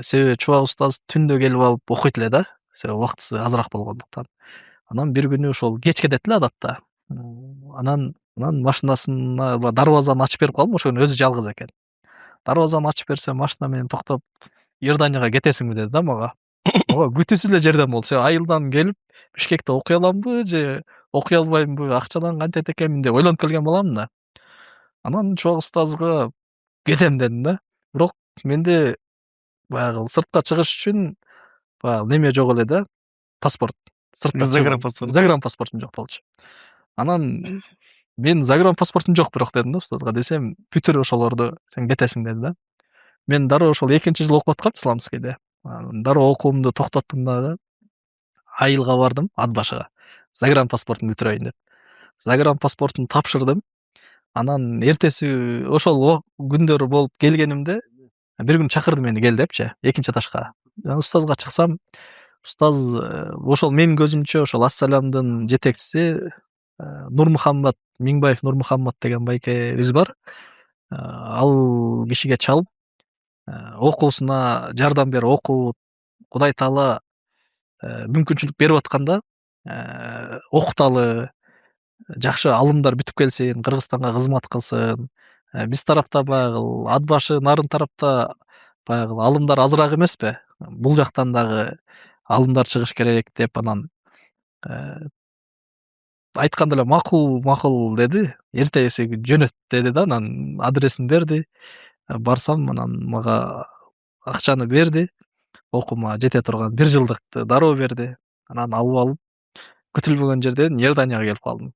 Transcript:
Себеби чубак устаз түндө келип алып окуйт эле да, себеби убактысы азыраак болгондуктан. Анан бир күнү ошол кеч кетет эле адатта. Анан машинасына дарбазаны ачып берип калдым, ошо күнү өзү жалгыз экен. Дарбазаны ачып берсем, машина менен токтоп, Иорданияга кетесиңби деди да мага. Ооба, күтүүсүз эле жерден болчу. Айылдан келип, Бишкекте окуй аламбы же окуй албаймбы, акчадан кантет экенмин деп ойлонуп келген баламын да. Анан чубак устазга кетем дедим да. Бирок менде баягы сыртка чыгыш үчүн баягы неме жок эле да, паспорт. Сыртка Загранпаспорт. Загранпаспортум жок болчу. Анан мен загранпаспортум жок бирок дедим да устазга, десем бүтүр ошолорду, сен кетесиң деди да. Мен дароо ошол экинчи жыл окуп аткам исламскийде. Дароо окуумду токтоттум да айылга бардым, ат башыга. Загранпаспортумду бүтүрөйүн деп. Загранпаспортумду тапшырдым. Анан эртеси ошол күндөрү болуп келгенимде бир күнү чакырды мени кел депчи, экинчи этажга. Устазга чыксам, устаз ошол менин көзүмчө ошол Ассалямдын жетекчиси Нурмухаммад Миңбаев Нурмухаммад деген байкебиз бар. Ал кишиге чалып, окуусуна жардам берип, окуп, Кудай Таала мүмкүнчүлүк берип атканда окуталы, жакшы алымдар бүтүп келсин, Кыргызстанга кызмат кылсын. Биз тарапта баягы ат башы, нарын тарапта баягы алымдар азыраак эмеспи? Бул жактан дагы алымдар чыгыш керек деп анан айтканда эле макул деди. Эртеси жөнөт деди да, анан адресин берди. Барсам, анан мага акчаны берди. Окуума жете турган 1 жылдыкты дароо берди. Анан алып күтүлбөгөн жерден Иорданияга келип калдым.